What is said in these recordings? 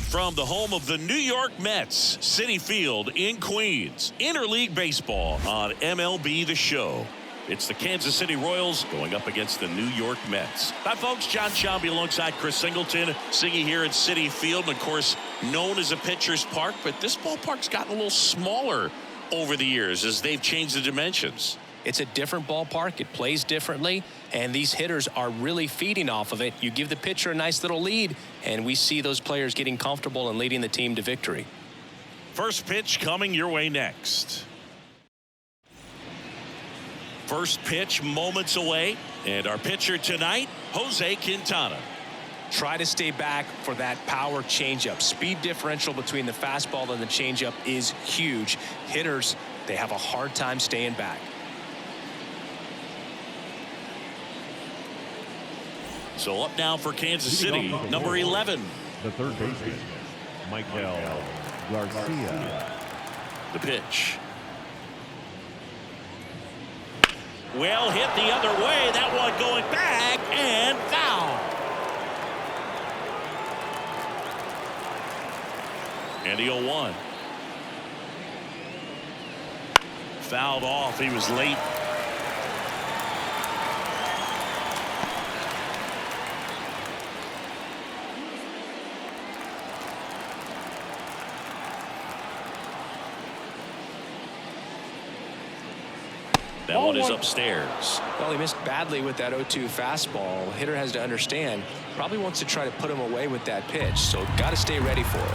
from the home of the New York Mets, Citi Field in Queens. Interleague baseball on MLB The Show. It's the Kansas City Royals going up against the New York Mets. Hi, folks. John Schaumby alongside Chris Singleton. Singing here at Citi Field, and of course, known as a pitcher's park, but this ballpark's gotten a little smaller over the years as they've changed the dimensions. It's a different ballpark. It plays differently, and these hitters are really feeding off of it. You give the pitcher a nice little lead, and we see those players getting comfortable and leading the team to victory. First pitch coming your way next. First pitch moments away, and our pitcher tonight, Jose Quintana. Try to stay back for that power changeup. Speed differential between the fastball and the changeup is huge. Hitters, they have a hard time staying back. So up now for Kansas City, number 11. The third baseman, Michael Garcia. The pitch. Well hit the other way. That one going back and foul. And the 0-1. Fouled off. He was late. That one is upstairs. Well, he missed badly with that 0-2 fastball. Hitter has to understand, probably wants to try to put him away with that pitch, so got to stay ready for it.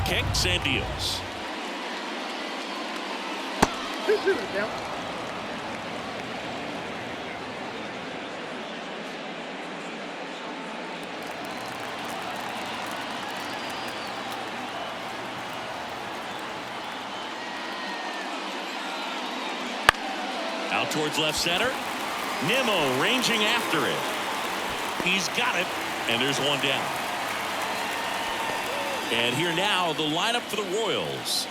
Kicks and deals. Out towards left center. Nimmo ranging after it. He's got it, and there's one down. And here now, the lineup for the Royals.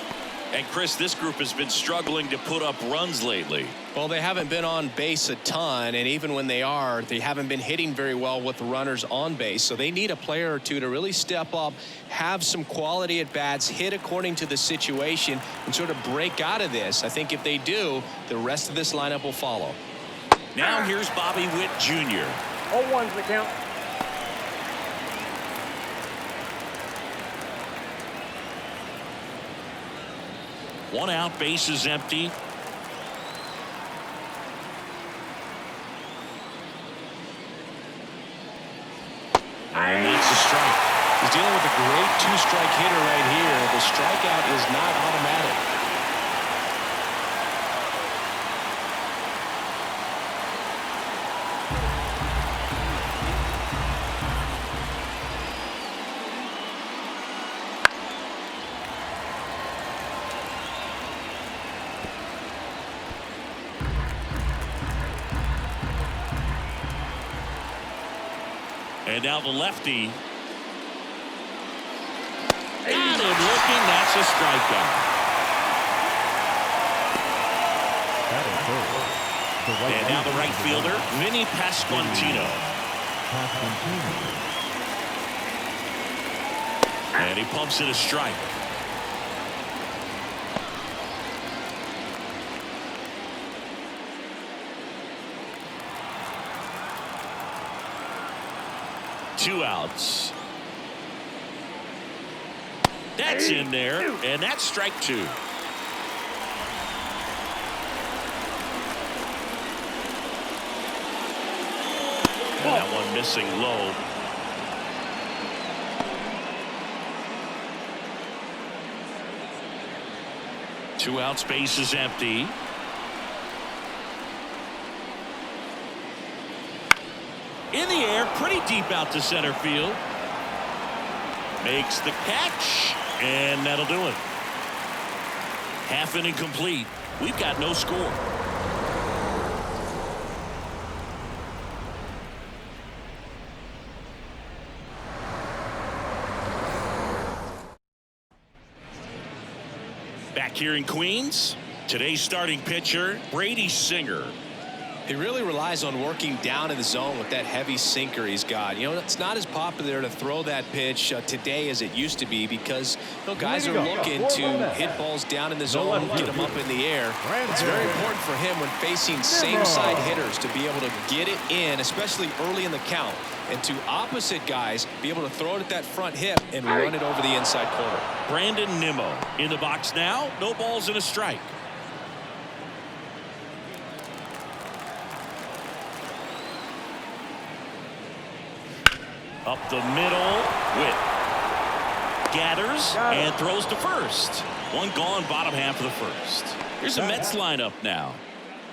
And Chris, this group has been struggling to put up runs lately. Well, they haven't been on base a ton, and even when they are, they haven't been hitting very well with the runners on base. So they need a player or two to really step up, have some quality at bats, hit according to the situation, and sort of break out of this. I think if they do, the rest of this lineup will follow. Now here's Bobby Witt Jr. 0-1's the count. One out, base is empty. And that's a strike. He's dealing with a great two-strike hitter right here. The strikeout is not automatic. And now the lefty. Got him looking. That's a strikeout. And now the right fielder, Vinny Pasquantino. And he pumps it a strike. Two outs. That's in there, and that's strike two. And that one missing low. Two outs, base is empty. In the air, pretty deep out to center field. Makes the catch, and that'll do it. Half inning complete. We've got no score. Back here in Queens, today's starting pitcher, Brady Singer. He really relies on working down in the zone with that heavy sinker he's got. You know, it's not as popular to throw that pitch today as it used to be because guys are looking to hit balls down in the zone, get them up in the air. It's very important for him when facing same-side hitters to be able to get it in, especially early in the count, and to opposite guys be able to throw it at that front hip and run it over the inside corner. Brandon Nimmo in the box now. No balls and a strike. Up the middle, Witt gathers and throws to first. One gone, bottom half of the first. Here's the Mets lineup now.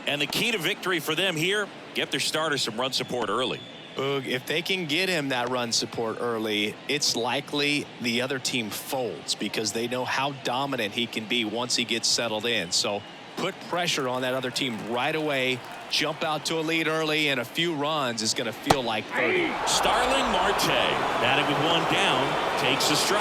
And the key to victory for them here, get their starter some run support early. Boog, if they can get him that run support early, it's likely the other team folds because they know how dominant he can be once he gets settled in. So put pressure on that other team right away. Jump out to a lead early, and a few runs is going to feel like 30. Starling Marte, batting with one down, takes a strike.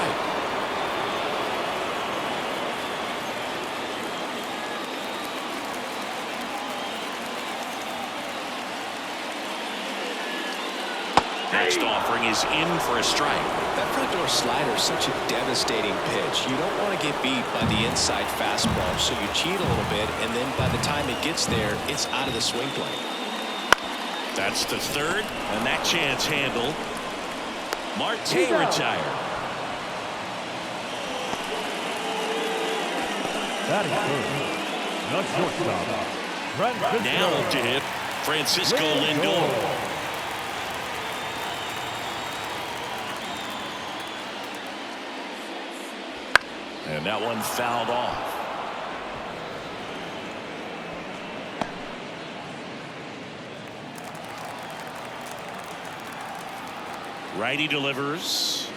Next offering is in for a strike. That front door slider is such a devastating pitch. You don't want to get beat by the inside fastball, so you cheat a little bit, and then by the time it gets there, it's out of the swing plane. That's the third, and that chance handled. Marte retired. That is good. Not shortstop. Now to hit Francisco Lindor. And that one fouled off. Righty delivers.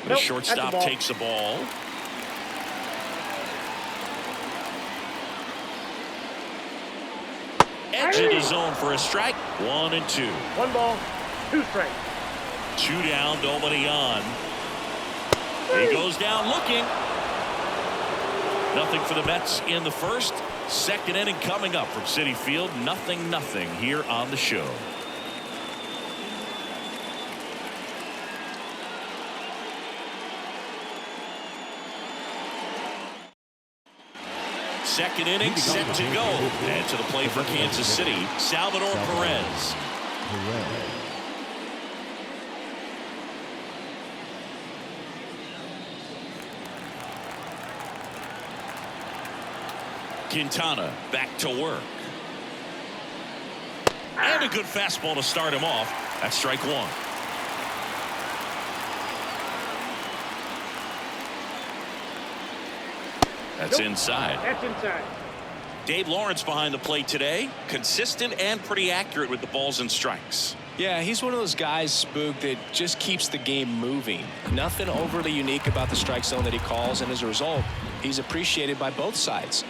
The shortstop takes the ball. Edge of the zone for a strike. 1-2. 1 ball, 2 strikes. 2 down, nobody on. He goes down looking. Nothing for the Mets in the first. Second inning coming up from Citi Field. 0-0 here on the show. Second inning set to go. And to the plate for Kansas City, Salvador Perez. Quintana back to work. And a good fastball to start him off. That's strike one. That's inside. That's inside. Dave Lawrence behind the plate today. Consistent and pretty accurate with the balls and strikes. Yeah, he's one of those guys, Spook, that just keeps the game moving. Nothing overly unique about the strike zone that he calls, and as a result, he's appreciated by both sides.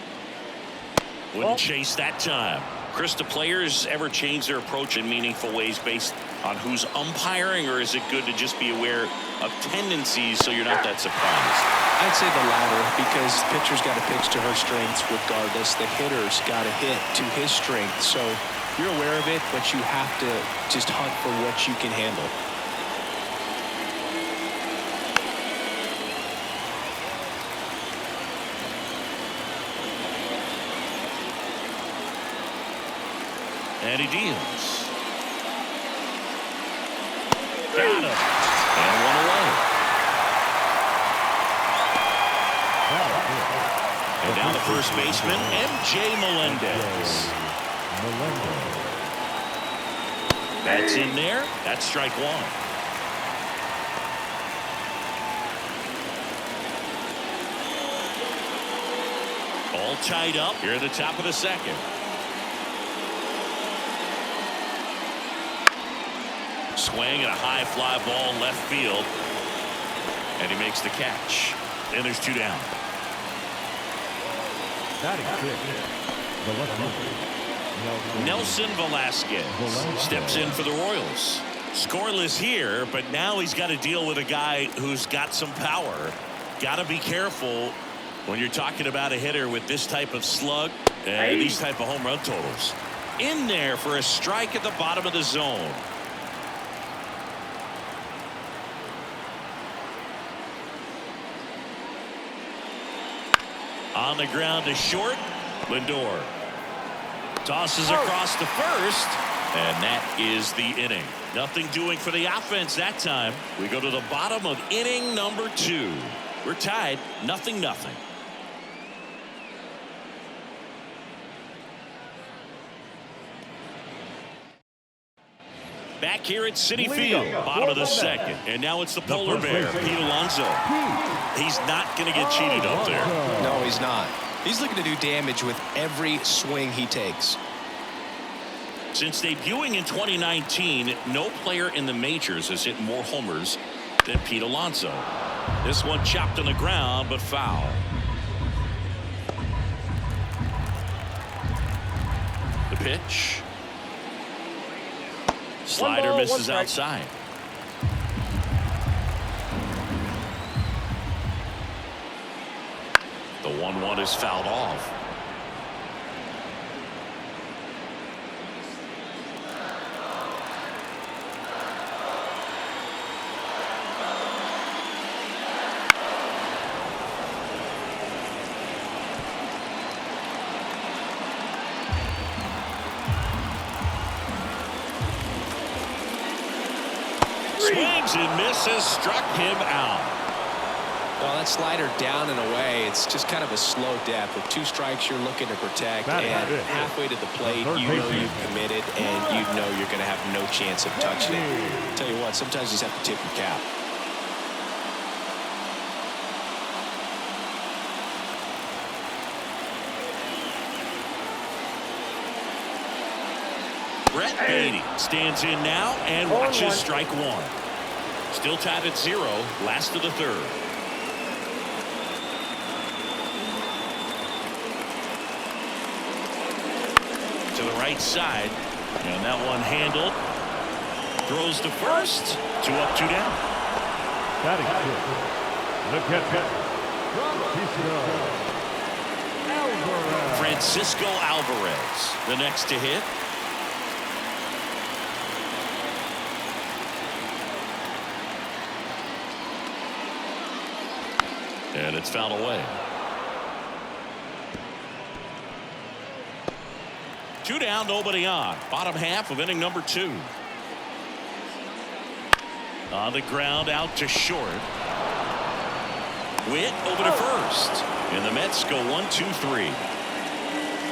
Wouldn't chase that time. Chris, do players ever change their approach in meaningful ways based on who's umpiring, or is it good to just be aware of tendencies so you're not that surprised? I'd say the latter, because the pitcher's got to pitch to her strengths regardless. The hitter's got to hit to his strength. So you're aware of it, but you have to just hunt for what you can handle. And he deals. Got him. And one away. And now the first baseman, MJ Melendez. That's in there. That's strike one. All tied up here at the top of the second. Swing and a high fly ball left field. And he makes the catch. And there's 2 down. Nelson Velasquez steps in for the Royals. Scoreless here, but now he's got to deal with a guy who's got some power. Got to be careful when you're talking about a hitter with this type of slug and these type of home run totals. In there for a strike at the bottom of the zone. On the ground to short. Lindor tosses across to first, and that is the inning. Nothing doing for the offense that time. We go to the bottom of inning number 2. We're tied 0-0. Back here at Citi Field, bottom of the second, and now it's the polar bear, Pete Alonso. He's not going to get cheated up there. No, he's not. He's looking to do damage with every swing he takes. Since debuting in 2019, no player in the majors has hit more homers than Pete Alonso. This one chopped on the ground, but foul. The pitch. Slider misses outside. The 1-1 is fouled off. Swings and misses, struck him out. Well, that slider down and away, it's just kind of a slow death. With 2 strikes you're looking to protect, and halfway to the plate, you know you've committed, and you know you're going to have no chance of touching it. Tell you what, sometimes you just have to tip your cap. Brett Beatty stands in now and watches strike 1. Still tied at 0, last of the 3rd. To the right side, and that one handled. Throws to first. 2 up, 2 down. Batting fifth, the catcher, Francisco Alvarez, the next to hit. And it's fouled away. 2 down, nobody on. Bottom half of inning number 2. On the ground, out to short. Witt over to first. And the Mets go 1-2-3.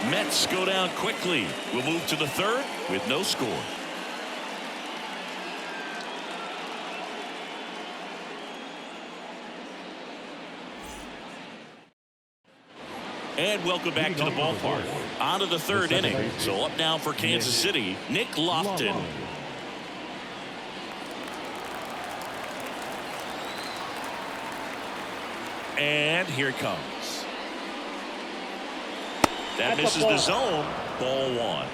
Mets go down quickly. We'll move to the 3rd with no score. And welcome back to the ballpark. On to the 3rd inning. So up now for Kansas City, Nick Lofton. And here it comes. That misses the zone. Ball 1.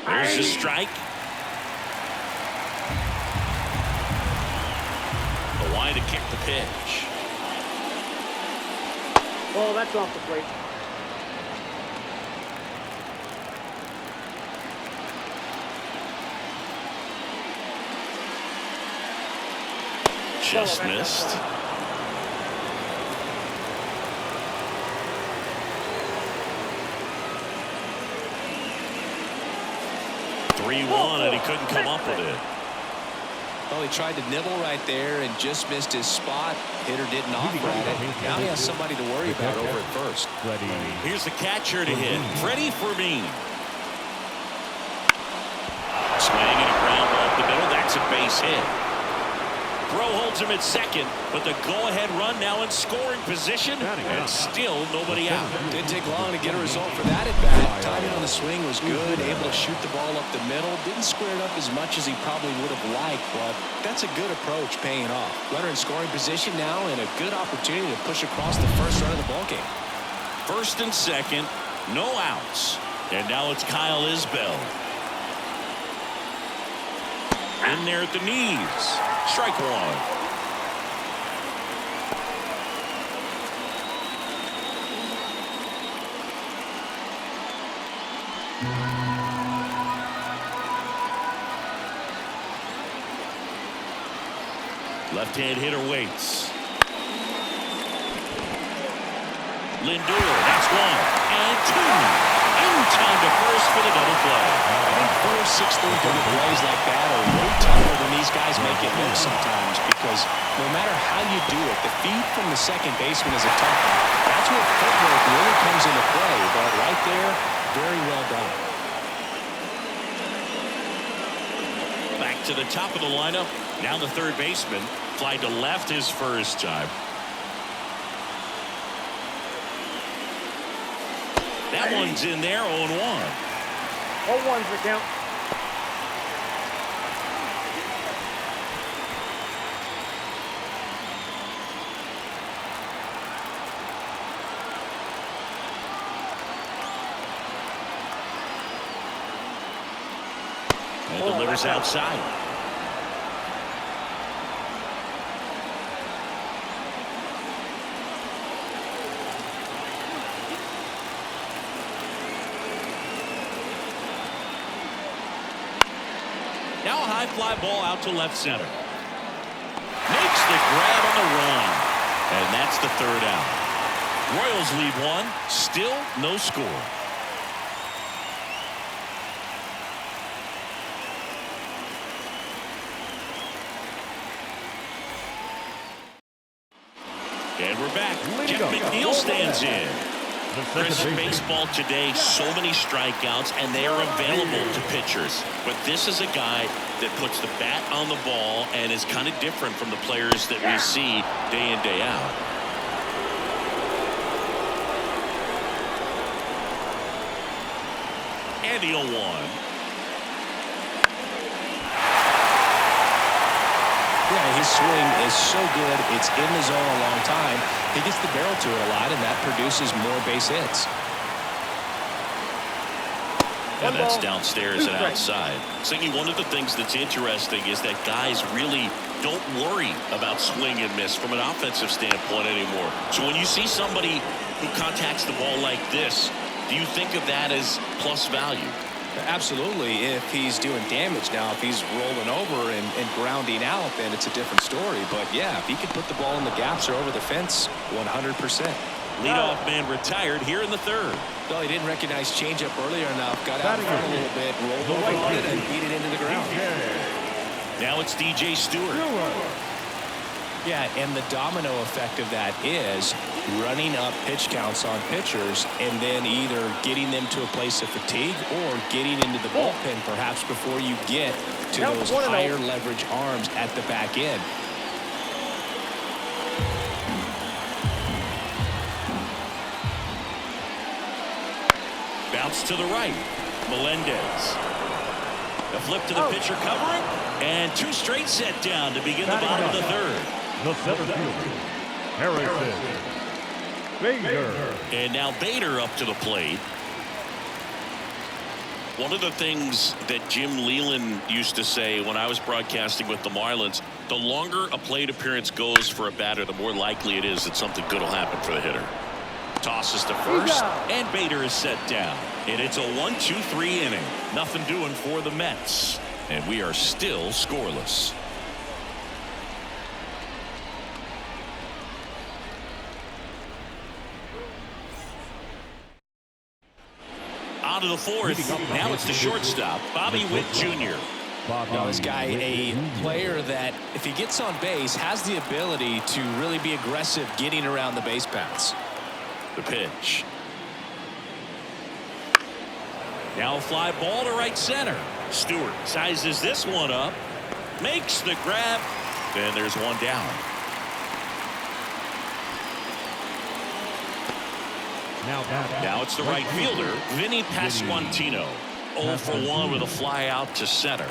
There's the strike. To kick the pitch. Oh, that's off the plate. Just missed. And he couldn't come up with it. Well, he tried to nibble right there and just missed his spot. Hitter didn't offer at it. Now he has somebody to worry about over at first. Here's the catcher to hit. Freddie Fermin. Swing and a ground ball up the middle. That's a base hit. Throw holds him at second, but the go-ahead run now in scoring position, and still nobody out. Didn't take long to get a result for that at bat. Timing on the swing was good, able to shoot the ball up the middle. Didn't square it up as much as he probably would have liked, but that's a good approach paying off. Runner in scoring position now, and a good opportunity to push across the first run of the ballgame. 1st and 2nd, no outs, and now it's Kyle Isbell. In there at the knees. Strike 1. Left-hand hitter waits. Lindor, that's one. And two. In time to first for the double play. I think 4 6 3 double plays like that are way tougher than these guys make it look sometimes, because no matter how you do it, the feed from the second baseman is a tough one. That's where footwork really comes into play. But right there, very well done. Back to the top of the lineup. Now the third baseman. Fly to left his first time. That one's in there, 0-1. 0-1's the count. And delivers outside. Now a high fly ball out to left center. Makes the grab on the run. And that's the third out. Royals lead one. Still no score. And we're back. Jeff McNeil stands in. Chris, baseball today, so many strikeouts, and they are available to pitchers. But this is a guy that puts the bat on the ball and is kind of different from the players that we see day in, day out. And the 0-1. Yeah, his swing is so good. It's in the zone a long time. He gets the barrel to it a lot, and that produces more base hits. And that's downstairs and outside. Singy, one of the things that's interesting is that guys really don't worry about swing and miss from an offensive standpoint anymore. So when you see somebody who contacts the ball like this, do you think of that as plus value? Absolutely, if he's doing damage. Now, if he's rolling over and grounding out, then it's a different story. But, yeah, if he can put the ball in the gaps or over the fence, 100%. Leadoff man retired here in the third. Well, he didn't recognize changeup earlier enough, got out in front a little bit, rolled over on it, and beat it into the ground. Now it's DJ Stewart. Yeah, and the domino effect of that is running up pitch counts on pitchers and then either getting them to a place of fatigue or getting into the bullpen perhaps before you get to those higher leverage arms at the back end. Bounce to the right. Melendez. A flip to the pitcher covering. And two straight set down to begin the bottom of the third. The center fielder, Harrison Bader. And now Bader up to the plate. One of the things that Jim Leland used to say when I was broadcasting with the Marlins, the longer a plate appearance goes for a batter, the more likely it is that something good will happen for the hitter. Tosses to first, and Bader is set down. And it's a 1-2-3 inning. Nothing doing for the Mets. And we are still scoreless. Out of the fourth. Now it's the shortstop, Bobby Witt Jr. Now this guy, a player that if he gets on base has the ability to really be aggressive getting around the base paths. The pitch. Now a fly ball to right center. Stewart sizes this one up, makes the grab, and there's one down. Now it's the right fielder, Vinny Pasquantino. 0 for 1 with a fly out to center.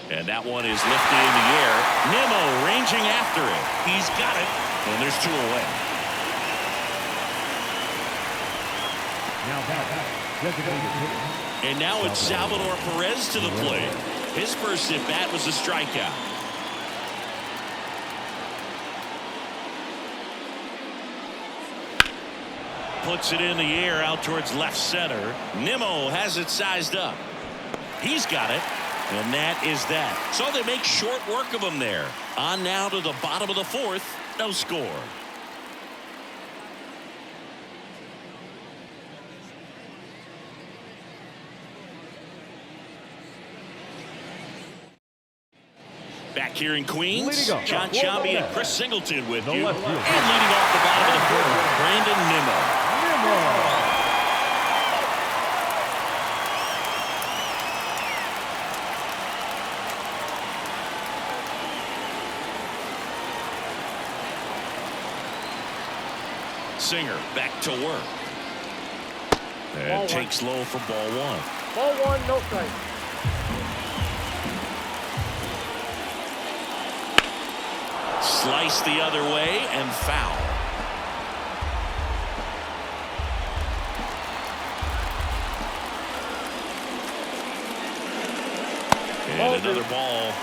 And that one is lifted in the air. Nimmo ranging after it. He's got it. And there's two away. And now it's Salvador Perez to the plate. His first at bat was a strikeout. puts it in the air out towards left center. Nimmo has it sized up. He's got it. And that is that. So they make short work of him there. On now to the bottom of the fourth. No score. Back here in Queens, John Chambi and Chris Singleton with you. And leading off the bottom of the fourth, Brandon Nimmo. Singer back to work. And takes low for ball one. Ball one, no strike. Slice the other way and foul. And another ball.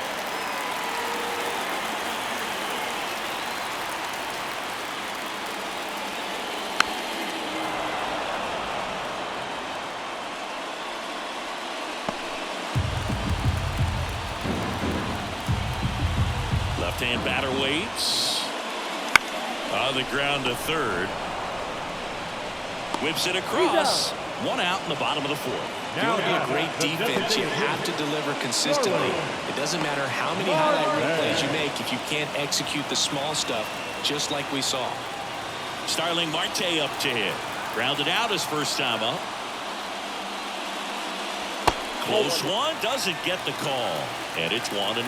Left-hand batter waits. On the ground to third. Whips it across. One out in the bottom of the fourth. If you want to be a great defense, you have to deliver consistently. It doesn't matter how many highlight reel plays you make if you can't execute the small stuff, just like we saw. Starling Marte up to hit. Grounded out his first time up. Close one, doesn't get the call, and it's 1-0.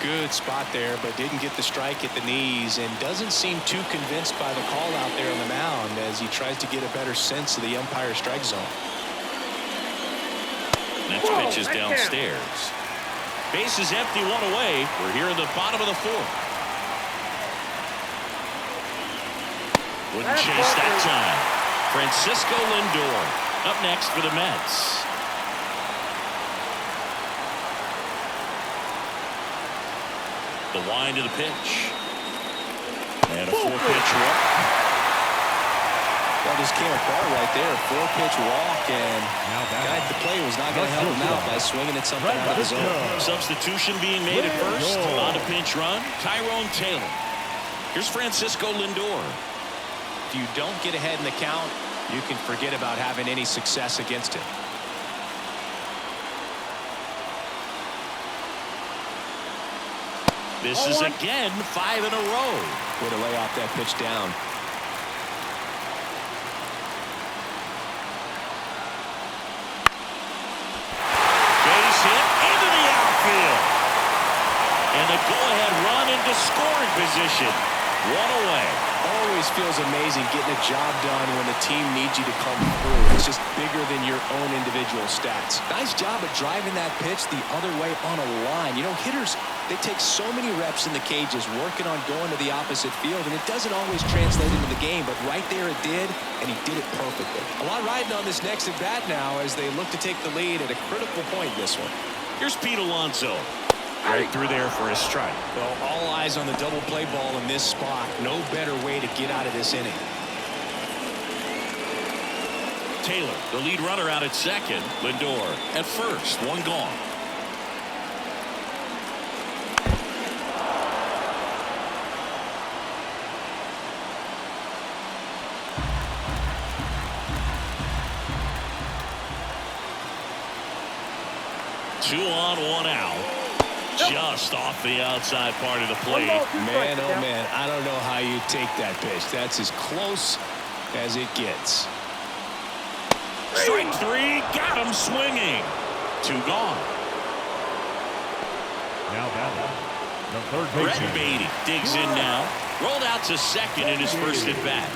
Good spot there, but didn't get the strike at the knees, and doesn't seem too convinced by the call out there on the mound as he tries to get a better sense of the umpire strike zone. Next pitch is downstairs. Base is empty, one away. We're here in the bottom of the fourth. Wouldn't chase that time. Francisco Lindor up next for the Mets. The wind of the pitch. And a 4-pitch walk. Well, just came apart right there. 4-pitch walk, and guy at the plate was not going to help him out by swinging at something out of his own. Substitution being made at first. On a pinch run, Tyrone Taylor. Here's Francisco Lindor. If you don't get ahead in the count, you can forget about having any success against him. This is again 5 in a row. Way to lay off that pitch down. Base hit into the outfield. And the go-ahead run into scoring position. One away. Always feels amazing getting a job done when the team needs you to come through. It's just bigger than your own individual stats. Nice job of driving that pitch the other way on a line. You know, hitters, they take so many reps in the cages working on going to the opposite field, and it doesn't always translate into the game, but right there it did, and he did it perfectly. A lot riding on this next at-bat now as they look to take the lead at a critical point in this one. Here's Pete Alonso. Right through there for a strike. Well, all eyes on the double play ball in this spot. No better way to get out of this inning. Taylor, the lead runner, out at second. Lindor at first. One gone. Two on, one out. Just off the outside part of the plate. Man, oh man, I don't know how you take that pitch. That's as close as it gets. Strike three, got him swinging. Two gone. Now batting, the third Brett baseman. Beatty digs in now. Rolled out to second in his first at bat.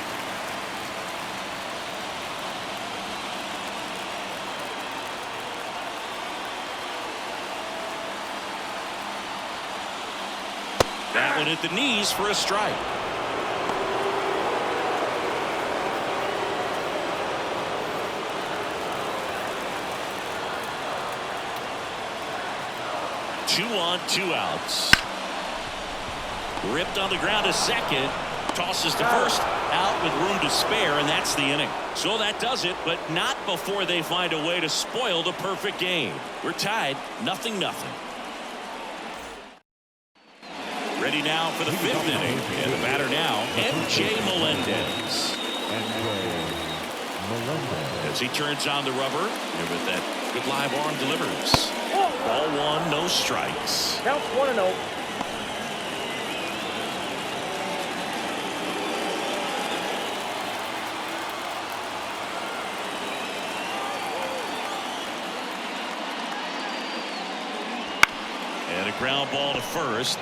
That one at the knees for a strike. Two on, two outs. Ripped on the ground to second. Tosses to first. out with room to spare, and that's the inning. So that does it, but not before they find a way to spoil the perfect game. We're tied 0-0. Ready now for the 5th inning. And the batter now, M.J. Melendez. As he turns on the rubber, and with that good live arm delivers. Ball 1, no strikes. Counts 1-0. And a ground ball to first.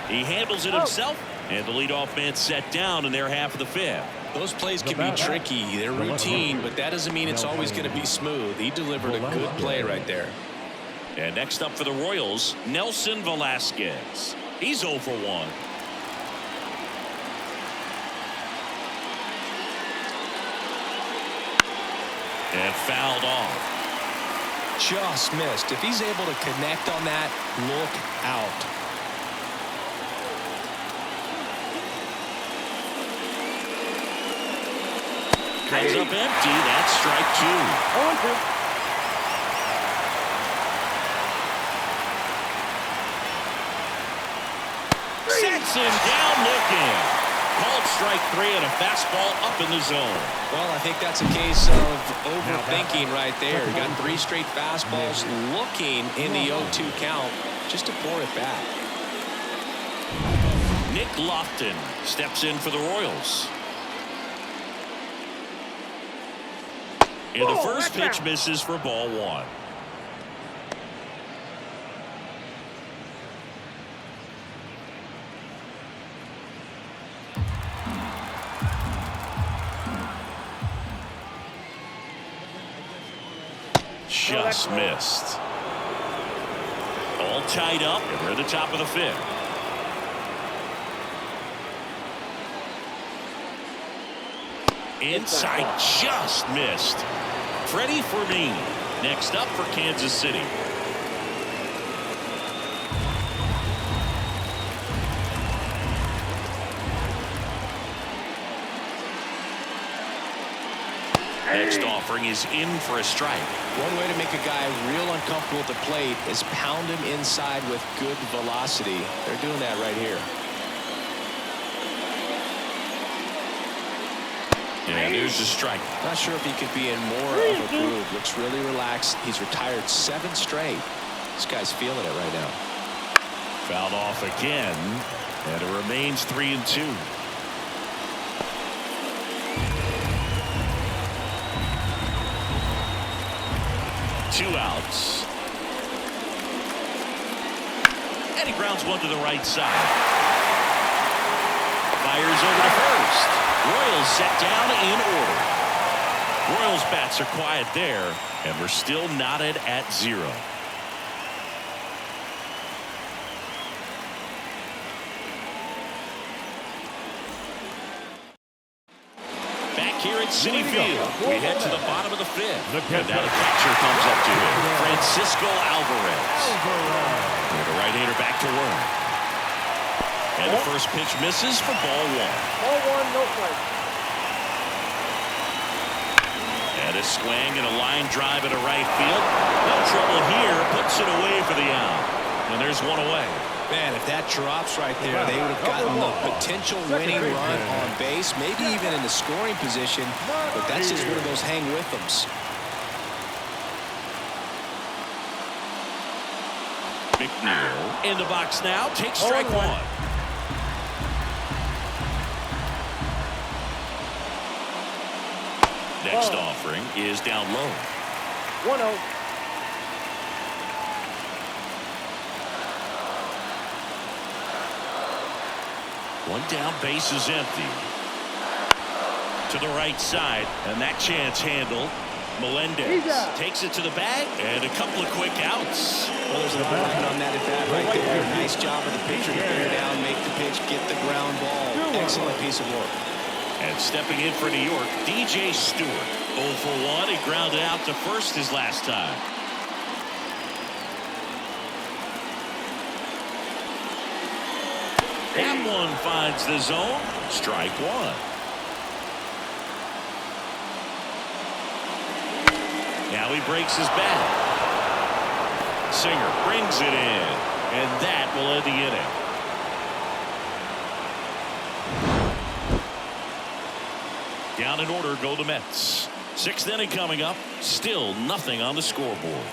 He handles it himself, and the leadoff man set down in their half of the 5th. Those plays can be tricky. They're routine, but that doesn't mean it's always going to be smooth. He delivered a good play right there. And next up for the Royals, Nelson Velasquez. He's 0 for 1. And fouled off. Just missed. If he's able to connect on that, look out. Comes up empty. That's strike 2. 0-2. Sets him down looking. Called strike 3 and a fastball up in the zone. Well, I think that's a case of overthinking right there. He got 3 straight fastballs looking in the 0-2 count just to pour it back. Nick Lofton steps in for the Royals. And the first pitch misses for ball 1. Just missed. All tied up, and we're at the top of the 5th. Inside, just missed. Freddie Fermin next up for Kansas City. Next offering is in for a strike. One way to make a guy real uncomfortable at the plate is pound him inside with good velocity. They're doing that right here. And there's a strike. Not sure if he could be in more of a groove. Looks really relaxed. He's retired 7 straight. This guy's feeling it right now. Fouled off again, and it remains 3-2. Two outs. And he grounds one to the right side. Fires over to first. Royals set down in order. Royals bats are quiet there, and we're still knotted at 0. Back here at Citi Field, we head to the bottom of the 5th. And now the catcher comes up to him, Francisco Alvarez. And the right-hander back to work. And the first pitch misses for ball 1. Ball 1, no strike. And a swing and a line drive into right field. No trouble here. Puts it away for the out. And there's one away. Man, if that drops right there, they would have gotten the potential winning run on base, maybe even in the scoring position. But that's just one of those hang with thems. McNeil in the box now. Takes strike 1. Next offering is down low. 1-0. One down, base is empty. To the right side, and that chance handled. Melendez takes it to the bag, and a couple of quick outs. Well, there's a lot on that at bat right there. Nice job of the pitcher to bear down, make the pitch, get the ground ball. Excellent piece of work. And stepping in for New York, DJ Stewart. 0 for 1. He grounded out to first his last time. That one finds the zone. Strike one. Now he breaks his bat. Singer brings it in, and that will end the inning. Down in order go the Mets. Sixth inning coming up. Still nothing on the scoreboard.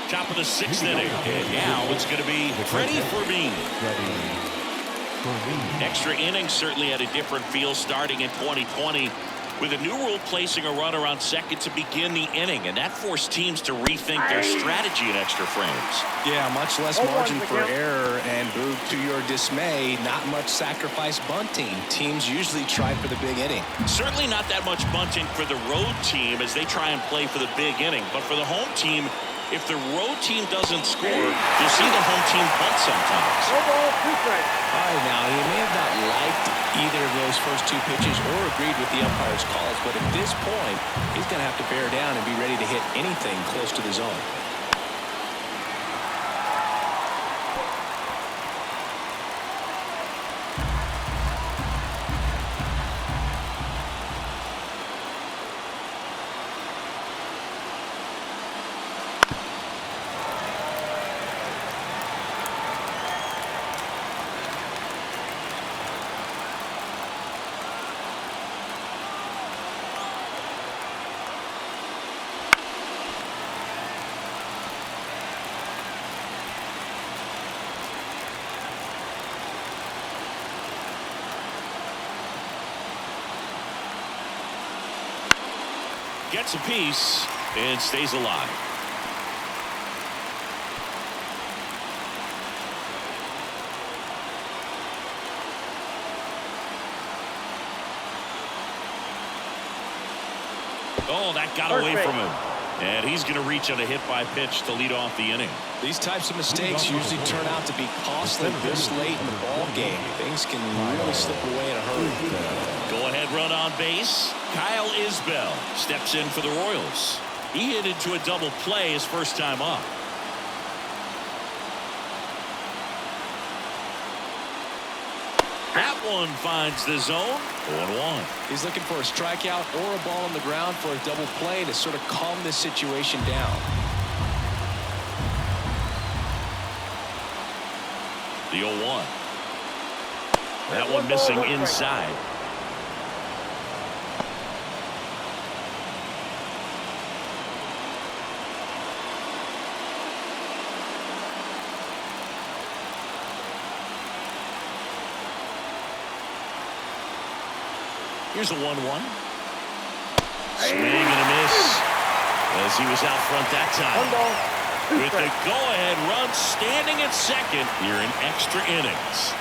Top of the sixth inning. And now it's going to be Freddie Fermin. Extra innings certainly had a different feel starting in 2020 with a new rule placing a runner on second to begin the inning, and that forced teams to rethink their strategy in extra frames. Yeah, much less margin for error, and Boog, to your dismay, not much sacrifice bunting. Teams usually try for the big inning. Certainly not that much bunting for the road team as they try and play for the big inning, but for the home team, if the road team doesn't score, you'll see the home team bunt sometimes. No ball, 2 strikes. All right, now, he may have not liked either of those first 2 pitches or agreed with the umpire's calls, but at this point, he's going to have to bear down and be ready to hit anything close to the zone. Gets a piece and stays alive. Oh, that got away from him. And he's going to reach on a hit-by pitch to lead off the inning. These types of mistakes usually turn out to be costly this late in the ball game. Things can really slip away in a hurry. Go-ahead run on base. Kyle Isbell steps in for the Royals. He hit into a double play his first time up. That one finds the zone. 0-1. He's looking for a strikeout or a ball on the ground for a double play to sort of calm this situation down. The 0-1. That one missing inside. Here's a 1-1. Swing and a miss as he was out front that time. With the go-ahead run standing at second here in extra innings.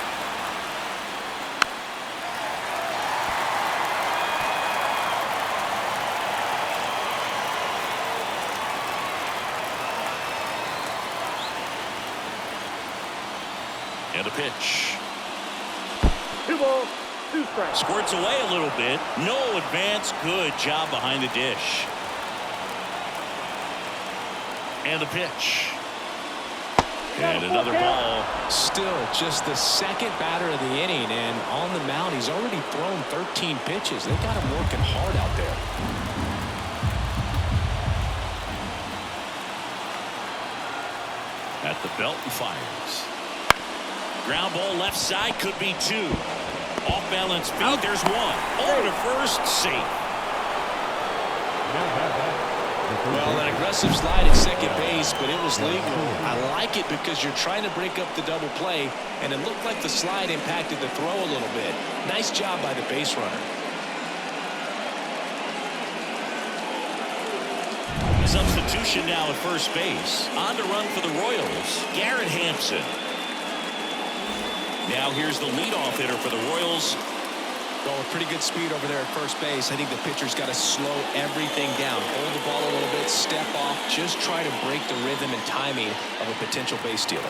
And a pitch. 2 balls. 2 strikes. Squirts away a little bit. No advance. Good job behind the dish. And the pitch. And another ball. Still just the second batter of the inning, and on the mound he's already thrown 13 pitches. They got him working hard out there. At the belt and fires. Ground ball left side, could be 2. Off balance feet, there's 1. Over to first, safe. Well, an aggressive slide at second base, but it was legal. I like it because you're trying to break up the double play, and it looked like the slide impacted the throw a little bit. Nice job by the base runner. Substitution now at first base. On to run for the Royals, Garrett Hampson. Now here's the leadoff hitter for the Royals. Well, with pretty good speed over there at first base, I think the pitcher's got to slow everything down. Hold the ball a little bit, step off, just try to break the rhythm and timing of a potential base stealer.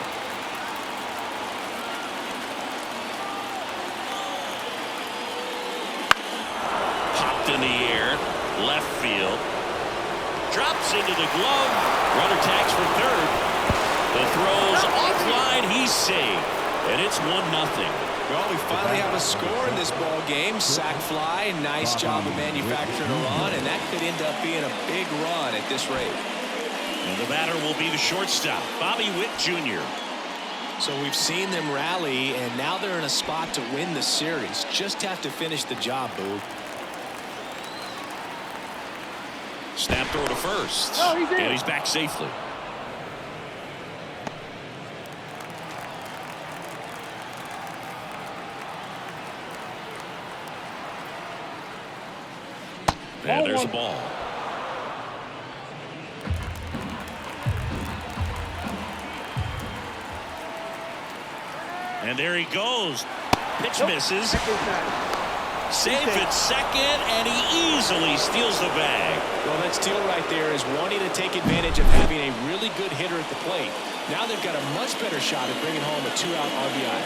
Popped in the air, left field. Drops into the glove. Runner tags for third. The throw's offline. He's saved. And it's 1-0. Well, we finally have a score in this ball game. Sac fly. Nice job of manufacturing a run. And that could end up being a big run at this rate. And the batter will be the shortstop, Bobby Witt Jr. So we've seen them rally, and now they're in a spot to win the series. Just have to finish the job, Boo. Snap throw to first. Oh, he's in. And he's back safely. And there's a ball. And there he goes. Pitch misses. Safe at second, and he easily steals the bag. Well, that steal right there is wanting to take advantage of having a really good hitter at the plate. Now they've got a much better shot at bringing home a 2-out RBI.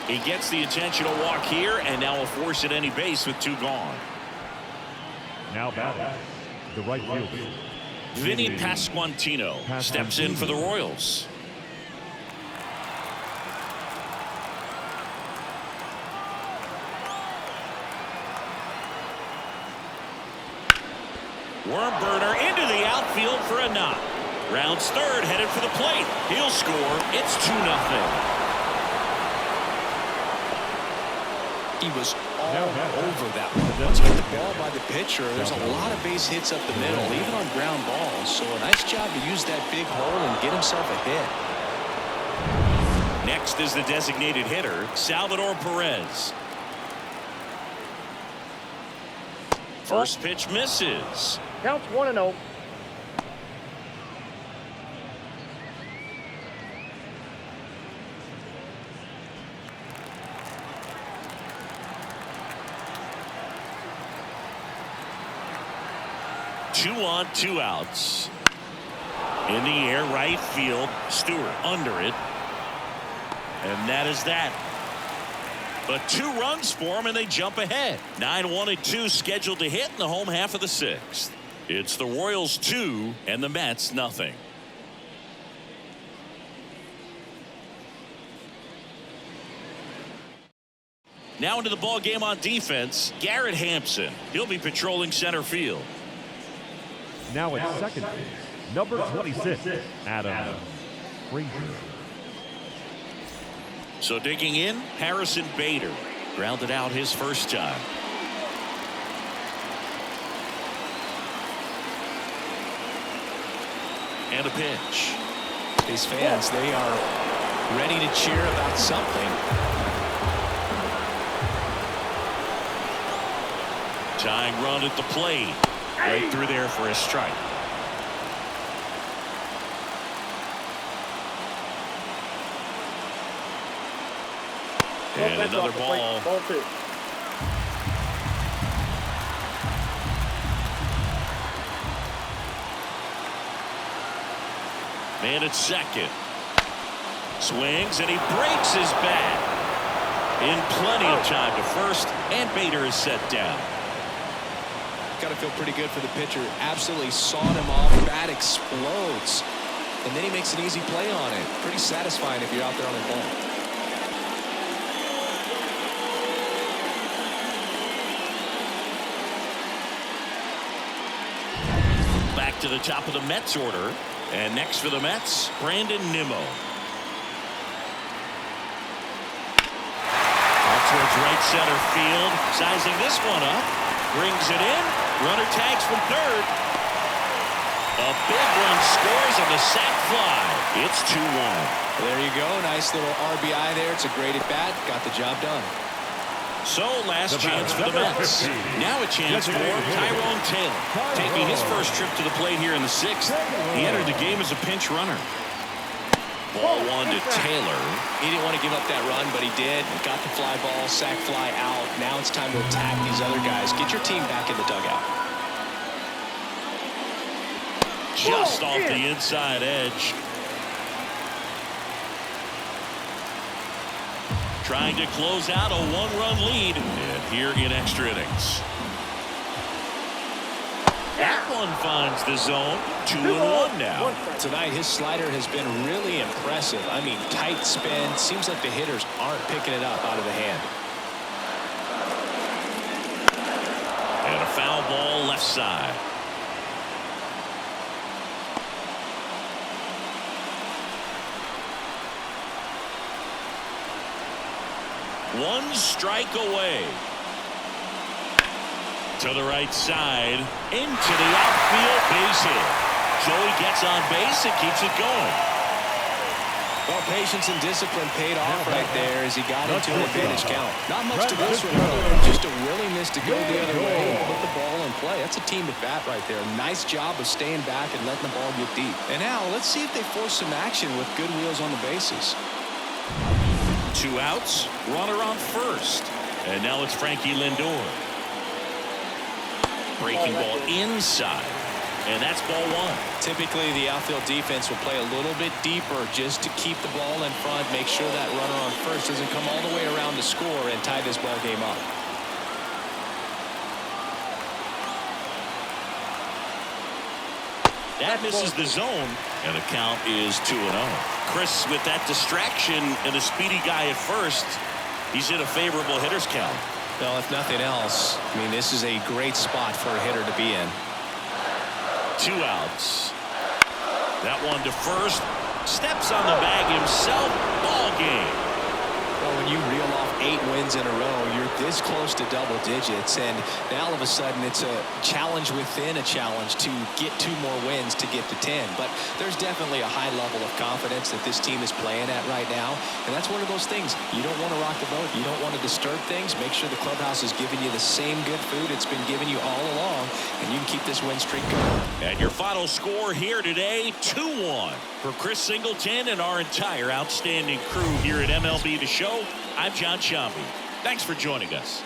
He gets the intentional walk here, and now will force at any base with 2 gone. Now batting, the right fielder. Vinny Pasquantino steps in for the Royals. Worm burner into the outfield for a knock. Rounds third, headed for the plate. He'll score. It's 2-0. He was all over that one. Once you get the ball by the pitcher, there's a lot of base hits up the middle, even on ground balls. So a nice job to use that big hole and get himself a hit. Next is the designated hitter, Salvador Perez. First pitch misses. Counts 1-0. Two on, 2 outs. In the air, right field. Stewart under it. And that is that. But 2 runs for him, and they jump ahead. 9-1-2 scheduled to hit in the home half of the 6th. It's the Royals 2 and the Mets nothing. Now into the ball game on defense, Garrett Hampson. He'll be patrolling center field. Now at second base, number 26, Adam Frazier. So digging in, Harrison Bader. Grounded out his first time. And a pitch. These fans, they are ready to cheer about something. Tying run at the plate. Right through there for a strike. And another ball. Ball 2. Man at second. Swings and he breaks his bat. In plenty of time to first, and Bader is set down. Got to feel pretty good for the pitcher. Absolutely sawed him off. Bat explodes. And then he makes an easy play on it. Pretty satisfying if you're out there on the ball. Back to the top of the Mets order. And next for the Mets, Brandon Nimmo. Out towards right center field. Sizing this one up. Brings it in. Runner tags from third. A big one scores on the sac fly. It's 2-1. There you go. Nice little RBI there. It's a great at bat. Got the job done. So last chance for the Mets. Now a chance for Tyrone Taylor. Taking his first trip to the plate here in the 6th. He entered the game as a pinch runner. Ball 1 to Taylor. He didn't want to give up that run, but he did. Got the fly ball, sac fly out. Now it's time to attack these other guys. Get your team back in the dugout. Just off the inside edge. Trying to close out a 1-run lead. And here in extra innings. one finds the zone. 2-1 now. Tonight, his slider has been really impressive. I mean, tight spin. Seems like the hitters aren't picking it up out of the hand. And a foul ball left side. One strike away. To the right side. Into the outfield base hit. Joey gets on base and keeps it going. Well, patience and discipline paid off right there as he got into an advantage count. Not much to this one other than just a willingness to go the other way and put the ball in play. That's a team at bat right there. Nice job of staying back and letting the ball get deep. And now let's see if they force some action with good wheels on the bases. 2 outs, runner on first. And now it's Frankie Lindor. Breaking ball inside. And that's ball 1. Typically, the outfield defense will play a little bit deeper just to keep the ball in front, make sure that runner on first doesn't come all the way around to score and tie this ball game up. That misses the zone, and the count is 2-0. Chris, with that distraction and a speedy guy at first, he's in a favorable hitter's count. Well, if nothing else, I mean, this is a great spot for a hitter to be in. 2 outs. That one to first. Steps on the bag himself. Ball game. Well, when you reel off 8 wins in a row, you're this close to double digits, and now all of a sudden it's a challenge within a challenge to get 2 more wins to get to 10. But there's definitely a high level of confidence that this team is playing at right now, and that's one of those things. You don't want to rock the boat. You don't want to disturb things. Make sure the clubhouse is giving you the same good food it's been giving you all along, and you can keep this win streak going. And your final score here today, 2-1. For Chris Singleton and our entire outstanding crew here at MLB The Show, I'm John Shambi. Thanks for joining us.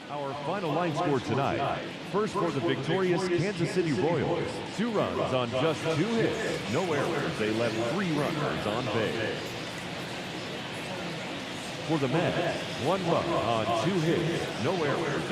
Our final line score tonight. First for the victorious Kansas City Royals. 2 runs on just 2 hits. No errors. They left 3 runners on base. For the Mets, 1 run on 2 hits. No errors.